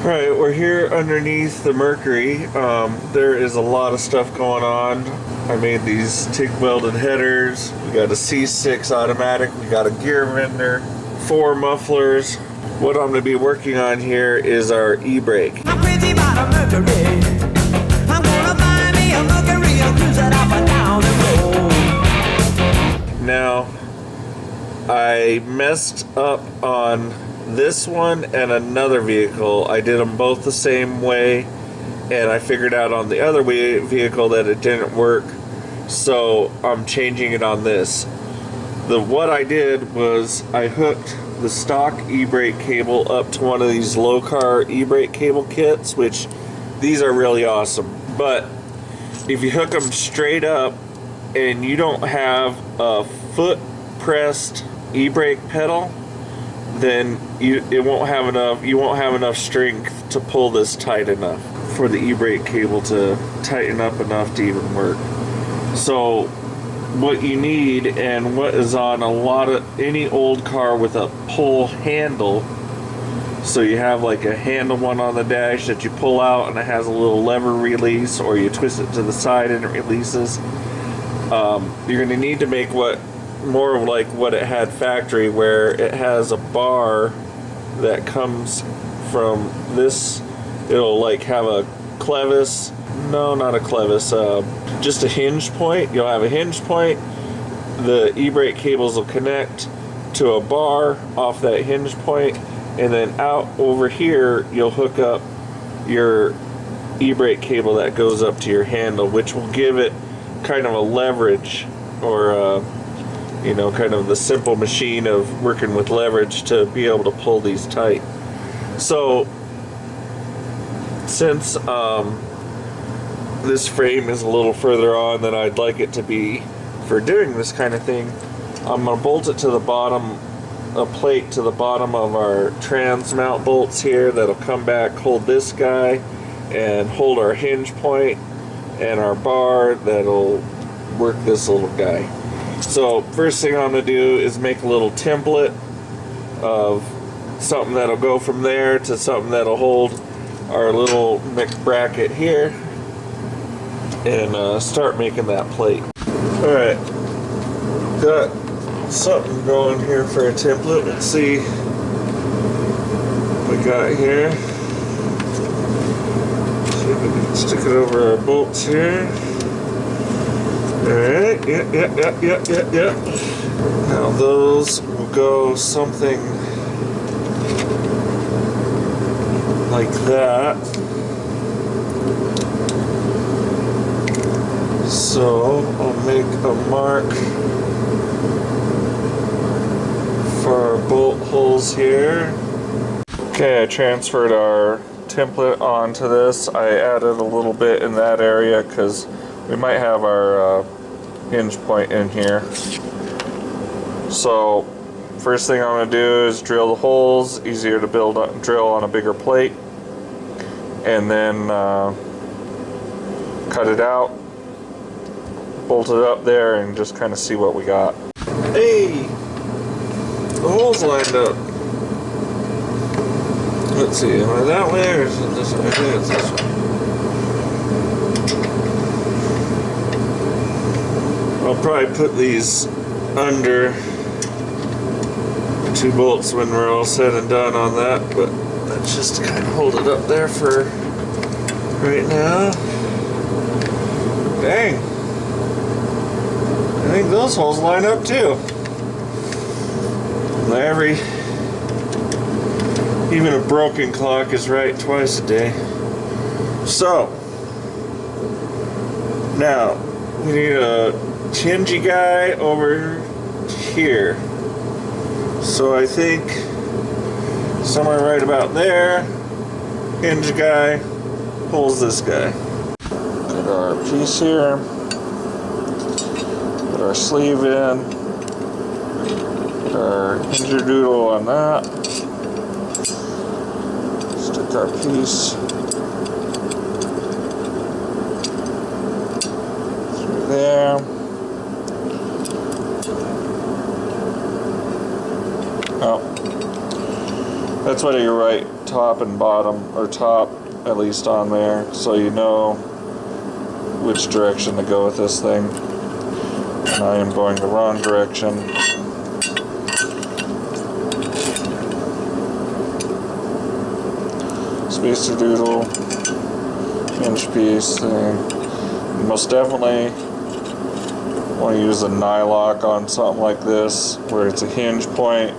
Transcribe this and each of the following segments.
Alright, we're here underneath the Mercury. There is a lot of stuff going on. I made these TIG welded headers. We got a C6 automatic. We got a gear vendor. 4 mufflers. What I'm going to be working on here is our e-brake. I'm crazy about a Mercury. I'm gonna buy me a Mercury and cruise it up and down the road. Now, I messed up on this one and another vehicle. I did them both the same way, and I figured out on the other vehicle that it didn't work, so I'm changing it on this. What I did was I hooked the stock e-brake cable up to one of these Lokar E-Brake cable kits, which these are really awesome. But if you hook them straight up and you don't have a foot pressed e-brake pedal, then you won't have enough strength to pull this tight enough for the e-brake cable to tighten up enough to even work. So what you need, and what is on any old car with a pull handle, so you have like a handle one on the dash that you pull out and it has a little lever release, or you twist it to the side and it releases. You're going to need to make more of like what it had factory, where it has a bar that comes from this. It'll like have a clevis, no, not a clevis, just a hinge point. You'll have a hinge point. The e-brake cables will connect to a bar off that hinge point, and then out over here you'll hook up your e-brake cable that goes up to your handle, which will give it kind of a leverage, or you know, kind of the simple machine of working with leverage to be able to pull these tight. So since this frame is a little further on than I'd like it to be for doing this kind of thing, I'm going to bolt it to the bottom, a plate to the bottom of our trans mount bolts here that'll come back, hold this guy, and hold our hinge point and our bar that'll work this little guy. So first thing I'm going to do is make a little template of something that'll go from there to something that'll hold our little bracket here, and start making that plate. Alright, got something going here for a template. Let's see what we got here. See if we can stick it over our bolts here. Alright, yep. Now those will go something like that. So I'll make a mark for our bolt holes here. Okay, I transferred our template onto this. I added a little bit in that area because we might have our hinge point in here. So first thing I'm going to do is drill the holes. Easier to drill on a bigger plate, and then cut it out, bolt it up there, and just kind of see what we got. Hey, the holes lined up. Let's see, am I that way or is it this way? I think it's this way. I'll probably put these under 2 bolts when we're all said and done on that, but let's just kind of hold it up there for right now. Dang, I think those holes line up too. Even a broken clock is right twice a day. So now we need a hingy guy over here. So I think somewhere right about there, hinge guy pulls this guy. Get our piece here, put our sleeve in, put our hinger doodle on that, stick our piece through there. Oh, that's what your right top and bottom, or top at least on there, so you know which direction to go with this thing. And I am going the wrong direction. Spacer doodle, hinge piece thing. You most definitely want to use a nylock on something like this where it's a hinge point,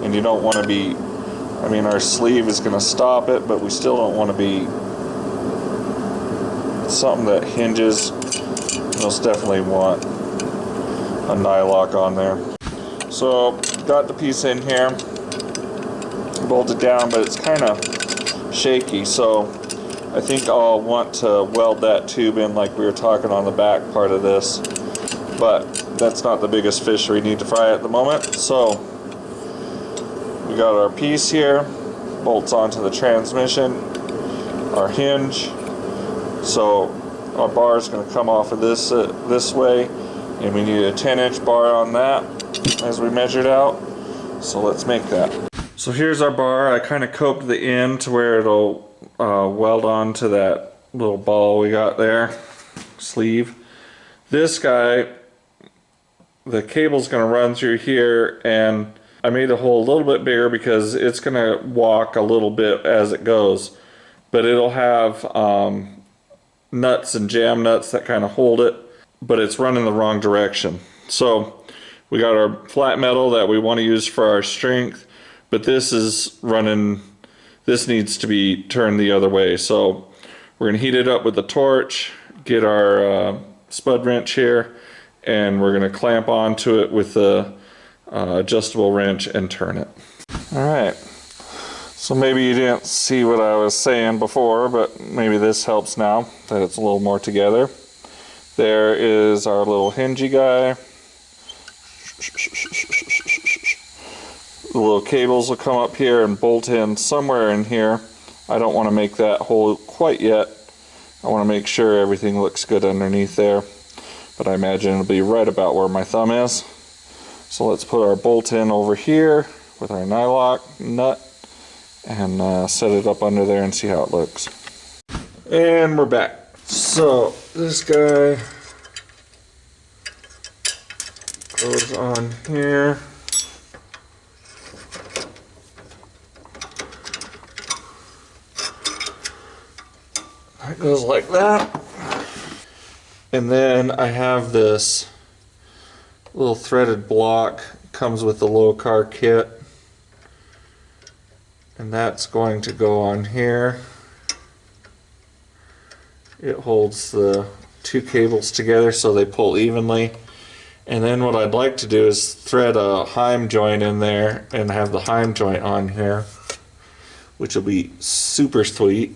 and you don't want to be, I mean, our sleeve is going to stop it, but we still don't want to be something that hinges. Most definitely want a nylock on there. So got the piece in here, bolted down, but it's kind of shaky, so I think I'll want to weld that tube in like we were talking on the back part of this, but that's not the biggest fish we need to fry at the moment. So we got our piece here, bolts onto the transmission, our hinge, so our bar is going to come off of this way, and we need a 10-inch bar on that as we measured out, so let's make that. So here's our bar. I kind of coped the end to where it'll weld on to that little ball we got there, sleeve. This guy, the cable's going to run through here, and I made the hole a little bit bigger because it's going to walk a little bit as it goes, but it'll have nuts and jam nuts that kind of hold it, but it's running the wrong direction. So we got our flat metal that we want to use for our strength, but this is running, this needs to be turned the other way. So we're going to heat it up with the torch, get our spud wrench here, and we're going to clamp onto it with the adjustable wrench and turn it. Alright, so maybe you didn't see what I was saying before, but maybe this helps now that it's a little more together. There is our little hingey guy. The little cables will come up here and bolt in somewhere in here. I don't want to make that hole quite yet. I want to make sure everything looks good underneath there, but I imagine it'll be right about where my thumb is. So let's put our bolt in over here with our nylock nut and set it up under there and see how it looks. And we're back. So this guy goes on here. It goes like that. And then I have this little threaded block, comes with the Lokar kit, and that's going to go on here. It holds the two cables together so they pull evenly. And then what I'd like to do is thread a heim joint in there and have the heim joint on here, which will be super sweet.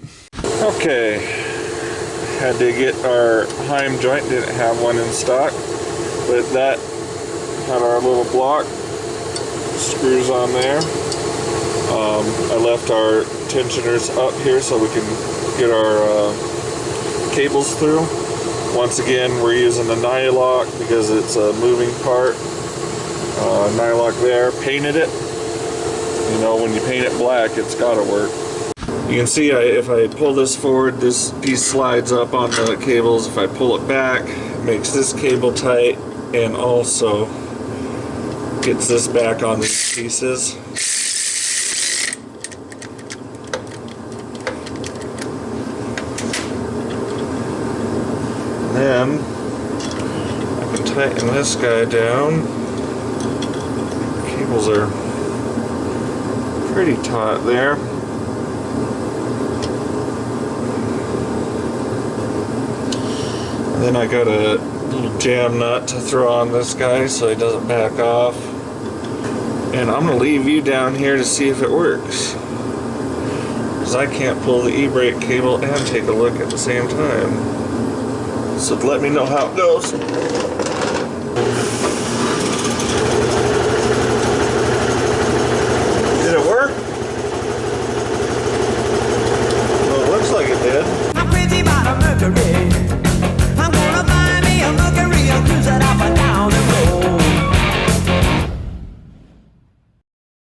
Okay, had to get our heim joint, didn't have one in stock, but that had our little block, screws on there. I left our tensioners up here so we can get our cables through. Once again, we're using the nylock because it's a moving part. Nylock there, painted it. You know, when you paint it black, it's gotta work. You can see if I pull this forward, this piece slides up on the cables. If I pull it back, it makes this cable tight and also gets this back on these pieces. Then I can tighten this guy down. Cables are pretty taut there. And then I got a little jam nut to throw on this guy so he doesn't back off. And I'm going to leave you down here to see if it works, because I can't pull the e-brake cable and take a look at the same time. So let me know how it goes.